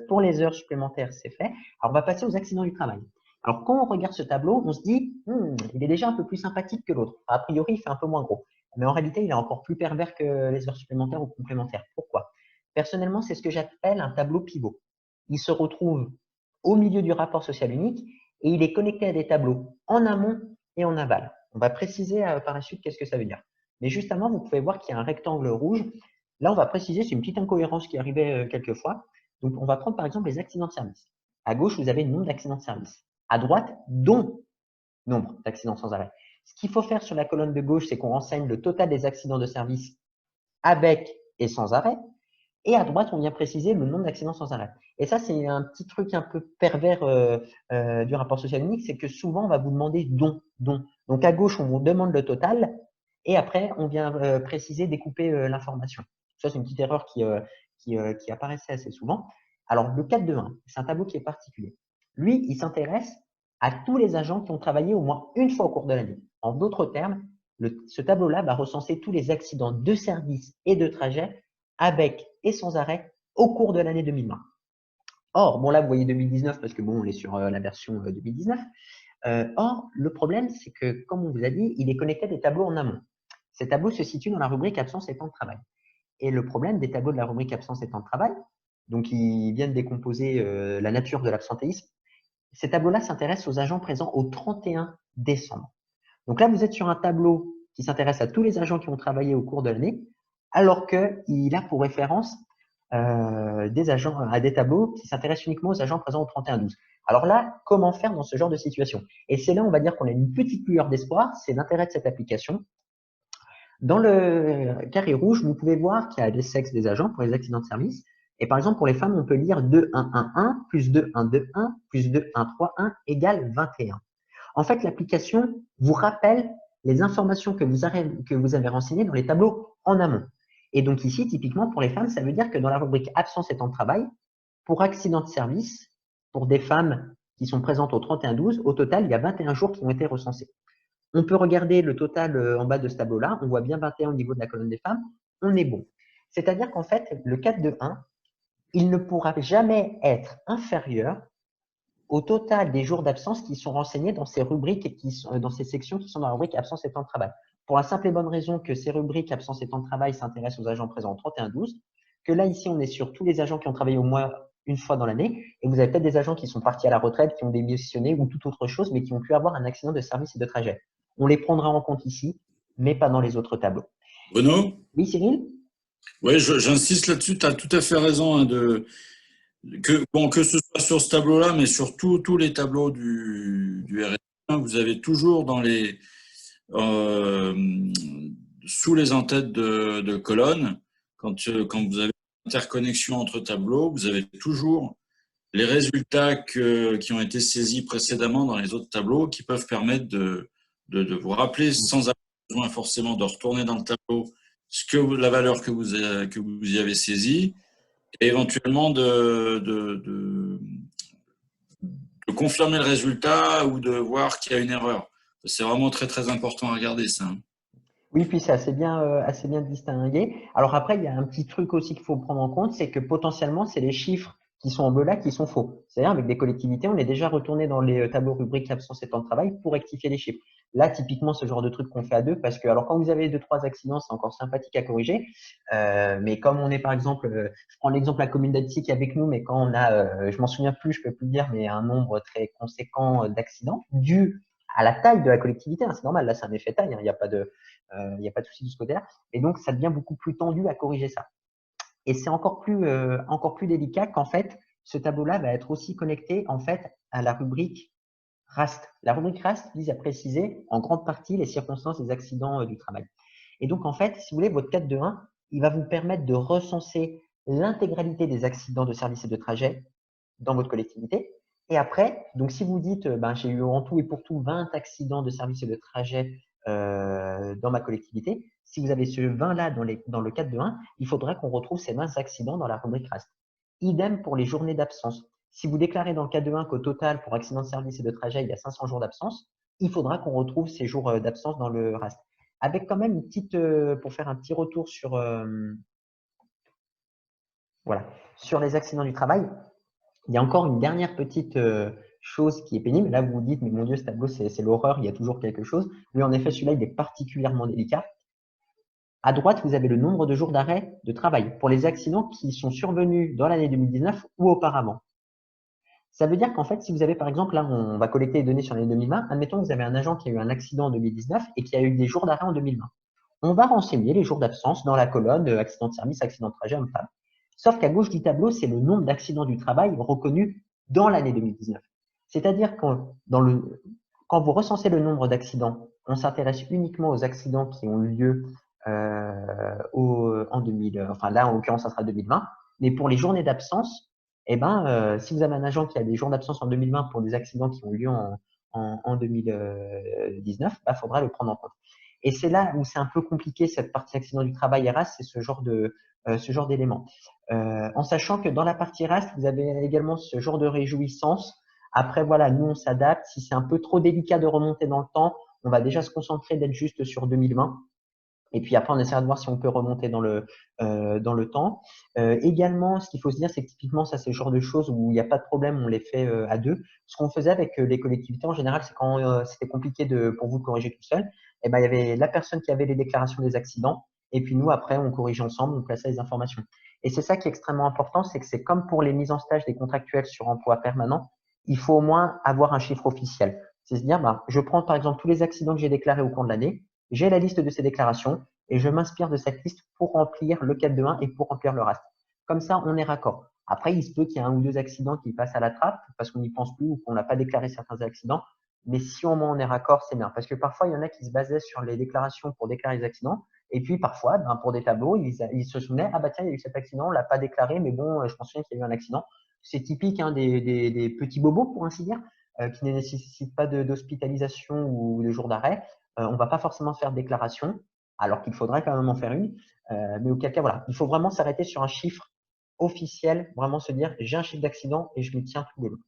Pour les heures supplémentaires, c'est fait. Alors, on va passer aux accidents du travail. Alors, quand on regarde ce tableau, on se dit, il est déjà un peu plus sympathique que l'autre. A priori, il fait un peu moins gros. Mais en réalité, il est encore plus pervers que les heures supplémentaires ou complémentaires. Pourquoi? Personnellement, c'est ce que j'appelle un tableau pivot. Il se retrouve au milieu du rapport social unique et il est connecté à des tableaux en amont et en aval. On va préciser par la suite qu'est-ce que ça veut dire. Mais juste avant, vous pouvez voir qu'il y a un rectangle rouge. Là, on va préciser, c'est une petite incohérence qui arrivait quelquefois. Donc, on va prendre par exemple les accidents de service. À gauche, vous avez le nombre d'accidents de service. À droite, dont nombre d'accidents sans arrêt. Ce qu'il faut faire sur la colonne de gauche, c'est qu'on renseigne le total des accidents de service avec et sans arrêt. Et à droite, on vient préciser le nombre d'accidents sans arrêt. Et ça, c'est un petit truc un peu pervers du rapport social unique, c'est que souvent, on va vous demander dont. Donc, à gauche, on vous demande le total, et après, on vient préciser, découper l'information. Ça, c'est une petite erreur qui apparaissait assez souvent. Alors, le 4-2-1, c'est un tableau qui est particulier. Lui, il s'intéresse à tous les agents qui ont travaillé au moins une fois au cours de l'année. En d'autres termes, ce tableau-là va recenser tous les accidents de service et de trajet avec et sans arrêt au cours de l'année 2020. Or, bon là, vous voyez 2019 parce que bon, on est sur la version 2019. Or, le problème, c'est que, comme on vous a dit, il est connecté à des tableaux en amont. Ces tableaux se situent dans la rubrique absence et temps de travail. Et le problème des tableaux de la rubrique absence et temps de travail, donc ils viennent décomposer la nature de l'absentéisme, ces tableaux-là s'intéressent aux agents présents au 31 décembre. Donc là, vous êtes sur un tableau qui s'intéresse à tous les agents qui ont travaillé au cours de l'année, alors qu'il a pour référence des tableaux qui s'intéressent uniquement aux agents présents au 31-12. Alors là, comment faire dans ce genre de situation? Et c'est là, on va dire qu'on a une petite lueur d'espoir, c'est l'intérêt de cette application. Dans le carré rouge, vous pouvez voir qu'il y a des sexes des agents pour les accidents de service. Et par exemple, pour les femmes, on peut lire 2-1-1-1 plus 2-1-2-1 plus 2-1-3-1 égale 21. En fait, l'application vous rappelle les informations que vous avez renseignées dans les tableaux en amont. Et donc ici, typiquement, pour les femmes, ça veut dire que dans la rubrique absence et temps de travail, pour accident de service, pour des femmes qui sont présentes au 31-12, au total, il y a 21 jours qui ont été recensés. On peut regarder le total en bas de ce tableau-là. On voit bien 21 au niveau de la colonne des femmes. On est bon. C'est-à-dire qu'en fait, le 4-2-1, il ne pourra jamais être inférieur au total des jours d'absence qui sont renseignés dans ces rubriques et dans ces sections qui sont dans la rubrique absence et temps de travail. Pour la simple et bonne raison que ces rubriques absence et temps de travail s'intéressent aux agents présents au 31-12, que là, ici, on est sur tous les agents qui ont travaillé au moins une fois dans l'année, et vous avez peut-être des agents qui sont partis à la retraite, qui ont démissionné ou toute autre chose, mais qui ont pu avoir un accident de service et de trajet. On les prendra en compte ici, mais pas dans les autres tableaux. Bruno? Oui, Cyril? Oui, j'insiste là-dessus, tu as tout à fait raison que ce soit sur ce tableau-là, mais sur tous les tableaux du RSA, vous avez toujours euh, sous les en-têtes de colonnes, quand vous avez une interconnexion entre tableaux, vous avez toujours les résultats qui ont été saisis précédemment dans les autres tableaux qui peuvent permettre de vous rappeler sans avoir besoin forcément de retourner dans le tableau la valeur que vous y avez saisie et éventuellement de confirmer le résultat ou de voir qu'il y a une erreur. C'est vraiment très très important à regarder ça. Oui, puis c'est assez bien distingué. Alors après, il y a un petit truc aussi qu'il faut prendre en compte, c'est que potentiellement, c'est les chiffres qui sont en bleu là qui sont faux. C'est-à-dire, avec des collectivités, on est déjà retourné dans les tableaux rubriques absence et temps de travail pour rectifier les chiffres. Là, typiquement, ce genre de truc qu'on fait à deux, parce que, alors, quand vous avez deux, trois accidents, c'est encore sympathique à corriger. Mais comme on est, par exemple, je prends l'exemple de la commune d'Annecy qui est avec nous, mais quand on a, je m'en souviens plus, je peux plus le dire, mais un nombre très conséquent d'accidents dû à la taille de la collectivité, hein, c'est normal, là, c'est un effet taille, hein, il n'y a pas de souci de ce côté-là. Et donc, ça devient beaucoup plus tendu à corriger ça. Et c'est encore plus délicat qu'en fait, ce tableau-là va être aussi connecté en fait à la rubrique RAST. La rubrique RAST vise à préciser en grande partie les circonstances des accidents du travail. Et donc, en fait, si vous voulez, votre 4-2-1, il va vous permettre de recenser l'intégralité des accidents de service et de trajet dans votre collectivité. Et après, donc si vous dites, j'ai eu en tout et pour tout 20 accidents de service et de trajet dans ma collectivité, si vous avez ce 20-là dans le 4-2-1, il faudra qu'on retrouve ces 20 accidents dans la rubrique RAST. Idem pour les journées d'absence. Si vous déclarez dans le 4-2-1 qu'au total, pour accident de service et de trajet, il y a 500 jours d'absence, il faudra qu'on retrouve ces jours d'absence dans le RAST. Avec quand même une petite, pour faire un petit retour Voilà. Sur les accidents du travail, il y a encore une dernière petite chose qui est pénible. Là, vous vous dites, mais mon Dieu, ce tableau, c'est l'horreur, il y a toujours quelque chose. Oui, en effet, celui-là, il est particulièrement délicat. À droite, vous avez le nombre de jours d'arrêt de travail pour les accidents qui sont survenus dans l'année 2019 ou auparavant. Ça veut dire qu'en fait, si vous avez par exemple, là, on va collecter les données sur l'année 2020, admettons que vous avez un agent qui a eu un accident en 2019 et qui a eu des jours d'arrêt en 2020. On va renseigner les jours d'absence dans la colonne accident de service, accident de trajet, homme-femme. Sauf qu'à gauche du tableau, c'est le nombre d'accidents du travail reconnus dans l'année 2019. C'est-à-dire que quand vous recensez le nombre d'accidents, on s'intéresse uniquement aux accidents qui ont eu lieu en 2000, enfin là, en l'occurrence, ça sera 2020. Mais pour les journées d'absence, eh ben, si vous avez un agent qui a des jours d'absence en 2020 pour des accidents qui ont eu lieu en 2019, il faudra le prendre en compte. Et c'est là où c'est un peu compliqué, cette partie accident du travail et RAS, c'est ce genre d'éléments. En sachant que dans la partie RAS, vous avez également ce genre de réjouissance. Après, voilà, nous, on s'adapte. Si c'est un peu trop délicat de remonter dans le temps, on va déjà se concentrer d'être juste sur 2020. Et puis après, on essaiera de voir si on peut remonter dans le temps. Également, ce qu'il faut se dire, c'est que typiquement, ça, c'est le genre de choses où il n'y a pas de problème, on les fait à deux. Ce qu'on faisait avec les collectivités en général, c'est quand c'était compliqué pour vous de corriger tout seul, et ben, il y avait la personne qui avait les déclarations des accidents, et puis nous, après, on corrigeait ensemble, on plaçait les informations. Et c'est ça qui est extrêmement important, c'est que c'est comme pour les mises en stage des contractuels sur emploi permanent, il faut au moins avoir un chiffre officiel. C'est se dire, je prends par exemple tous les accidents que j'ai déclarés au cours de l'année, j'ai la liste de ces déclarations et je m'inspire de cette liste pour remplir le 4.2.1 et pour remplir le reste. Comme ça, on est raccord. Après, il se peut qu'il y ait un ou deux accidents qui passent à la trappe parce qu'on n'y pense plus ou qu'on n'a pas déclaré certains accidents. Mais si au moins on est raccord, c'est bien. Parce que parfois, il y en a qui se basaient sur les déclarations pour déclarer les accidents. Et puis parfois, pour des tableaux, ils se souvenaient, ah bah tiens, il y a eu cet accident, on l'a pas déclaré, mais bon, je me souviens qu'il y a eu un accident. C'est typique des petits bobos, pour ainsi dire, qui ne nécessitent pas d'hospitalisation ou de jour d'arrêt. On ne va pas forcément faire de déclaration, alors qu'il faudrait quand même en faire une. Mais auquel cas, voilà, il faut vraiment s'arrêter sur un chiffre officiel, vraiment se dire j'ai un chiffre d'accident et je m'y tiens tout le long.